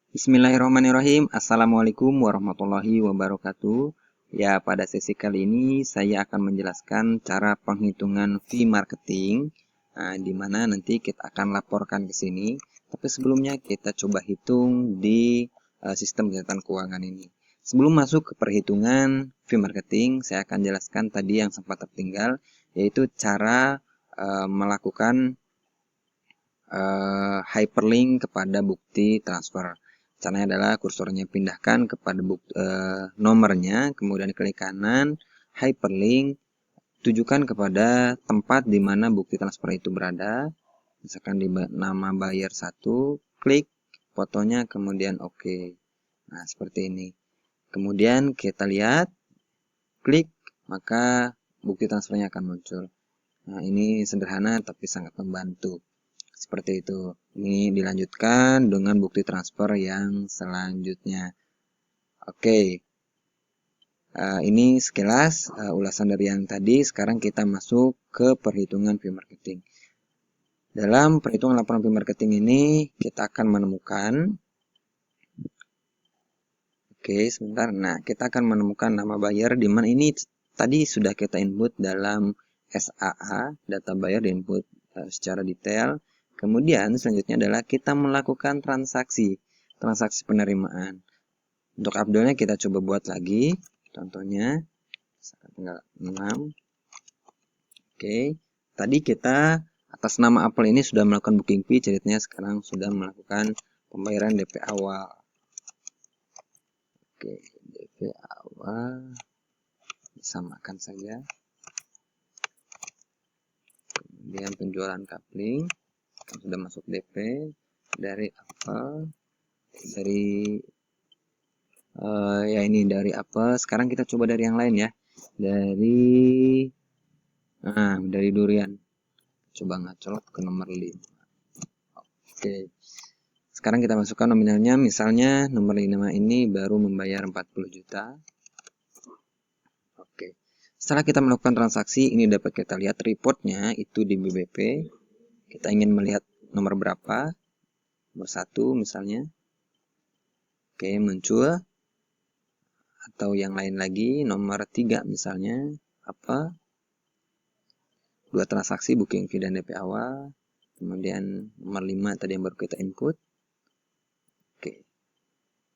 Bismillahirrahmanirrahim. Assalamualaikum warahmatullahi wabarakatuh. Ya, pada sesi kali ini saya akan menjelaskan cara penghitungan fee marketing, di mana nanti kita akan laporkan ke sini. Tapi sebelumnya kita coba hitung di sistem kesehatan keuangan ini. Sebelum masuk ke perhitungan fee marketing, saya akan jelaskan tadi yang sempat tertinggal, yaitu cara melakukan hyperlink kepada bukti transfer. Caranya adalah kursornya pindahkan kepada nomornya, kemudian klik kanan, hyperlink, tujukan kepada tempat di mana bukti transfer itu berada. Misalkan di nama buyer 1, klik fotonya, kemudian oke. Nah, seperti ini. Kemudian kita lihat, klik, maka bukti transfernya akan muncul. Nah, ini sederhana tapi sangat membantu. Seperti itu. Ini dilanjutkan dengan bukti transfer yang selanjutnya. Oke. Ini sekilas ulasan dari yang tadi. Sekarang kita masuk ke perhitungan fee marketing. Dalam perhitungan laporan fee marketing ini kita akan menemukan, sebentar. Nah, kita akan menemukan nama buyer di mana ini tadi sudah kita input dalam SAA, data buyer diinput secara detail. Kemudian selanjutnya adalah kita melakukan transaksi penerimaan. Untuk Abdulnya kita coba buat lagi, contohnya tanggal 6. Tadi kita atas nama Apple ini sudah melakukan booking fee, ceritanya sekarang sudah melakukan pembayaran DP awal. DP awal disamakan saja. Kemudian penjualan kapling sudah masuk DP dari Apple, dari ini dari Apple. Sekarang kita coba dari yang lain ya, dari durian. Coba ngacolok ke nomor 5. Sekarang kita masukkan nominalnya, misalnya nomor 5 ini baru membayar 40 juta. Setelah kita melakukan transaksi, ini dapat kita lihat reportnya itu di BBP. Kita ingin melihat nomor berapa, nomor 1 misalnya. Muncul. Atau yang lain lagi, nomor 3 misalnya, apa? 2 transaksi, booking fee dan DP awal. Kemudian nomor 5 tadi yang baru kita input.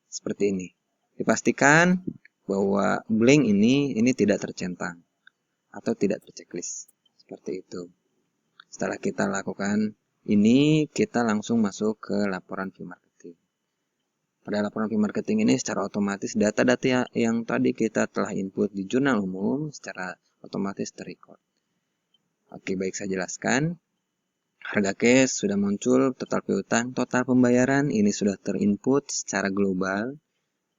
Seperti ini. Dipastikan bahwa blank ini tidak tercentang atau tidak terchecklist. Seperti itu. Setelah kita lakukan ini, kita langsung masuk ke laporan fee marketing. Pada laporan fee marketing ini secara otomatis data-data yang tadi kita telah input di jurnal umum secara otomatis terrecord. Baik saya jelaskan. Harga cash sudah muncul, total piutang, total pembayaran ini sudah terinput secara global.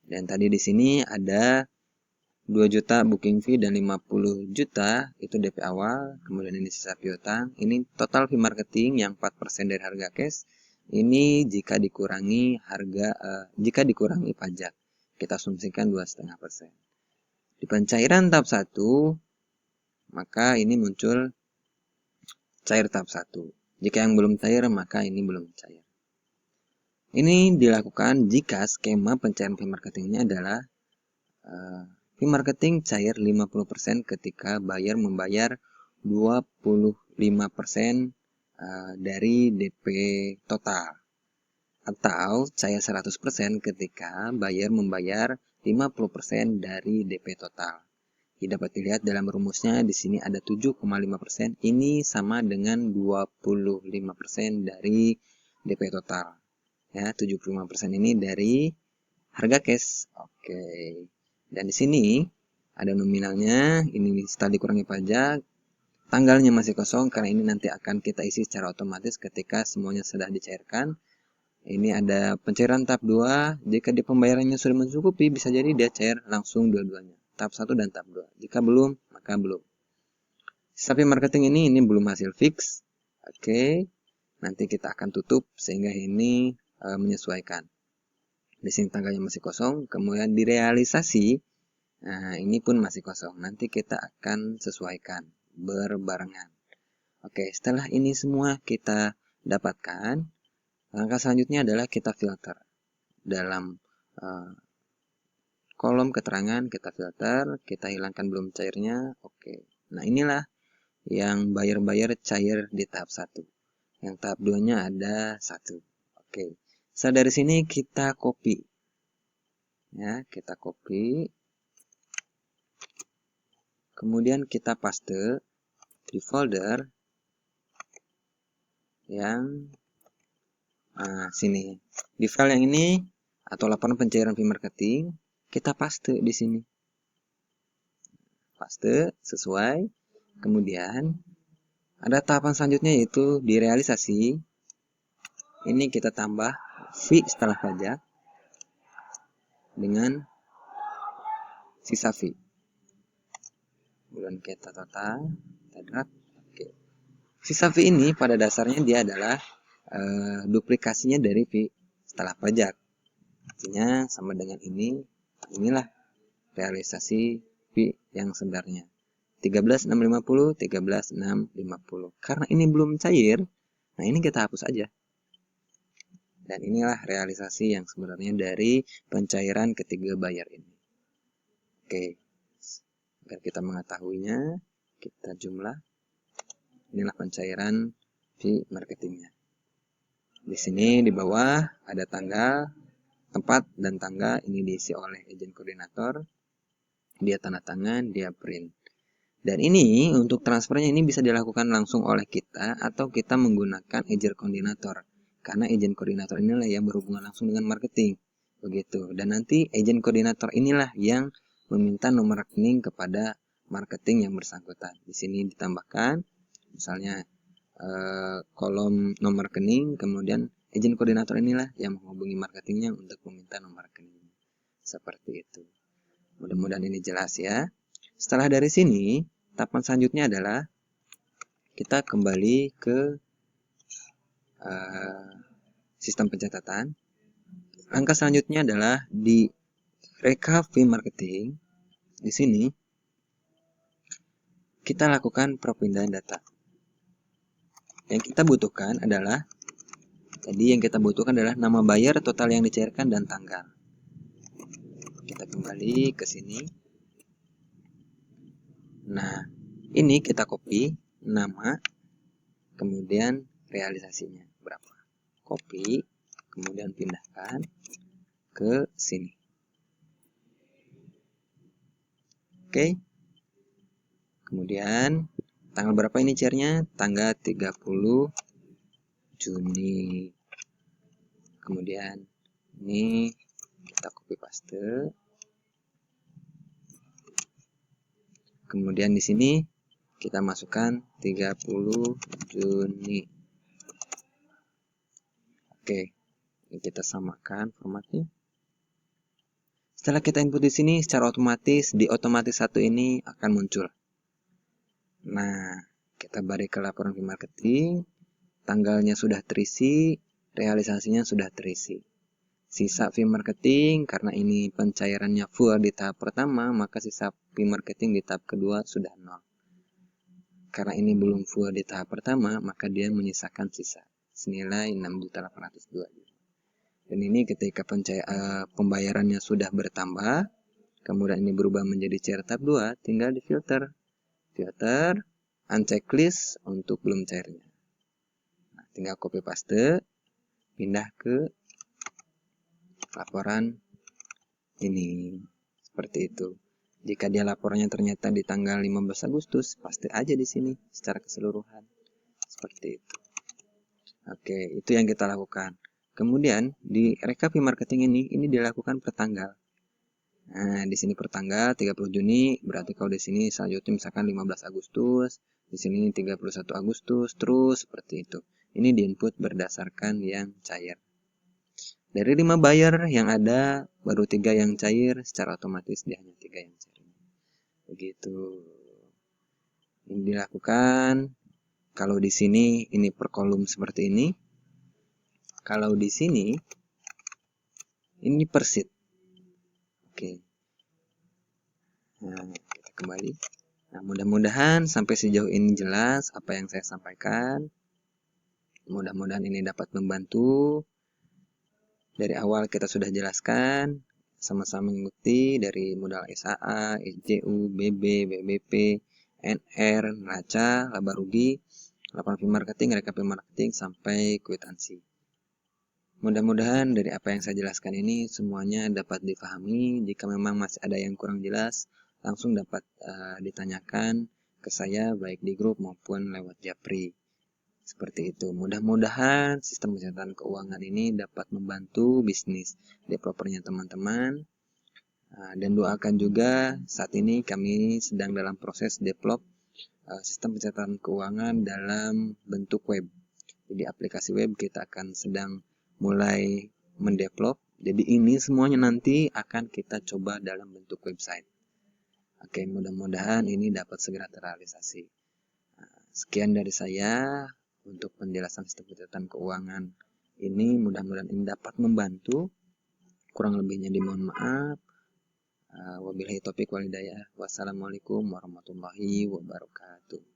Dan tadi di sini ada 2 juta booking fee dan 50 juta itu DP awal, kemudian ini sisa piutang. Ini total fee marketing yang 4% dari harga cash. Ini jika dikurangi pajak, kita asumsikan 2,5%. Di pencairan tahap 1, maka ini muncul cair tahap 1. Jika yang belum cair, maka ini belum cair. Ini dilakukan jika skema pencairan fee marketingnya adalah fee marketing cair 50% ketika buyer membayar 25% dari DP total. Atau cair 100% ketika buyer membayar 50% dari DP total. Dapat dilihat dalam rumusnya di sini ada 7,5%. Ini sama dengan 25% dari DP total. Ya, 75% ini dari harga cash. Dan di sini ada nominalnya, ini setelah dikurangi pajak, tanggalnya masih kosong karena ini nanti akan kita isi secara otomatis ketika semuanya sudah dicairkan. Ini ada pencairan tahap 2, jika di pembayarannya sudah mencukupi bisa jadi dia cair langsung dua-duanya, tahap 1 dan tahap 2. Jika belum, maka belum. Sisa fee marketing ini belum hasil fix. Nanti kita akan tutup sehingga ini menyesuaikan. Di sini tanggalnya masih kosong, kemudian direalisasi, ini pun masih kosong. Nanti kita akan sesuaikan berbarengan. Setelah ini semua kita dapatkan, langkah selanjutnya adalah kita filter. dalam kolom keterangan, kita filter, kita hilangkan belum cairnya. Oke. Nah, inilah yang bayar cair di tahap 1. Yang tahap 2-nya ada 1. Oke. Setelah dari sini kita copy. Ya, kita copy. Kemudian kita paste di folder yang sini. Di file yang ini atau laporan pencairan fee marketing, kita paste di sini. Paste sesuai. Kemudian ada tahapan selanjutnya yaitu di realisasi. Ini kita tambah fee setelah pajak dengan sisa fee. Kemudian kita total, kita drag. Oke. Sisa fee ini pada dasarnya dia adalah duplikasinya dari fee setelah pajak. Artinya sama dengan ini. Inilah realisasi fee yang sebenarnya. 13.650, 13.650. Karena ini belum cair, nah ini kita hapus aja. Dan inilah realisasi yang sebenarnya dari pencairan ketiga bayar ini. Oke. Agar kita mengetahuinya, kita jumlah. Inilah pencairan fee marketingnya. Di sini di bawah ada tanggal, tempat, dan tangga. Ini diisi oleh agent koordinator. Dia tanda tangan, dia print. Dan ini untuk transfernya ini bisa dilakukan langsung oleh kita atau kita menggunakan agent koordinator. Karena agent koordinator inilah yang berhubungan langsung dengan marketing. Begitu. Dan nanti agent koordinator inilah yang meminta nomor rekening kepada marketing yang bersangkutan. Di sini ditambahkan misalnya kolom nomor rekening, kemudian agent koordinator inilah yang menghubungi marketingnya untuk meminta nomor rekening. Seperti itu. Mudah-mudahan ini jelas ya. Setelah dari sini, tahapan selanjutnya adalah kita kembali ke sistem pencatatan. Langkah selanjutnya adalah di reka fee marketing. Di sini kita lakukan perpindahan data. Yang kita butuhkan adalah nama buyer, total yang dicairkan, dan tanggal. Kita kembali ke sini. Nah, ini kita copy nama, kemudian realisasinya berapa. Copy, kemudian pindahkan ke sini. Oke. Kemudian tanggal berapa ini cairnya? Tanggal 30 Juni. Kemudian ini kita copy paste. Kemudian di sini kita masukkan 30 Juni. Oke. Ini kita samakan formatnya. Setelah kita input di sini, secara otomatis di otomatis 1 ini akan muncul. Nah, kita balik ke laporan fee marketing. Tanggalnya sudah terisi, realisasinya sudah terisi. Sisa fee marketing, karena ini pencairannya full di tahap pertama, maka sisa fee marketing di tahap kedua sudah 0. Karena ini belum full di tahap pertama, maka dia menyisakan sisa senilai 6.802.000. Dan ini ketika pembayarannya sudah bertambah, kemudian ini berubah menjadi cair tahap 2, tinggal difilter. Filter, unchecklist untuk belum cairnya. Nah, tinggal copy paste, pindah ke laporan ini. Seperti itu. Jika dia laporannya ternyata di tanggal 15 Agustus, paste aja di sini secara keseluruhan. Seperti itu. Oke, itu yang kita lakukan. Kemudian di reka fee marketing ini dilakukan per tanggal. Nah, di sini per tanggal 30 Juni, berarti kalau di sini selanjutnya misalkan 15 Agustus, di sini 31 Agustus, terus seperti itu. Ini diinput berdasarkan yang cair. Dari 5 buyer yang ada, baru 3 yang cair, secara otomatis dia hanya 3 yang cair. Begitu. Ini dilakukan. Kalau di sini ini per kolom seperti ini. Kalau di sini ini per sheet. Oke. Nah, kita kembali. Nah, mudah-mudahan sampai sejauh ini jelas apa yang saya sampaikan. Mudah-mudahan ini dapat membantu. Dari awal kita sudah jelaskan, sama-sama mengikuti dari modal SAA, SJU, BB, BBP, NR, neraca, laba rugi, laporan fee marketing, rekap fee marketing, sampai kwitansi. Mudah-mudahan dari apa yang saya jelaskan ini semuanya dapat dipahami. Jika memang masih ada yang kurang jelas, langsung dapat ditanyakan ke saya baik di grup maupun lewat Japri. Seperti itu. Mudah-mudahan sistem pencatatan keuangan ini dapat membantu bisnis developernya teman-teman. Dan doakan juga saat ini kami sedang dalam proses develop sistem pencatatan keuangan dalam bentuk web. Jadi aplikasi web kita akan sedang mulai mendevelop. Jadi ini semuanya nanti akan kita coba dalam bentuk website. Oke, mudah-mudahan ini dapat segera terrealisasi. Sekian dari saya untuk penjelasan sistem pencatatan keuangan ini. Mudah-mudahan ini dapat membantu. Kurang lebihnya dimohon maaf. Wabillahi taufiq wal hidayah. Wassalamualaikum warahmatullahi wabarakatuh.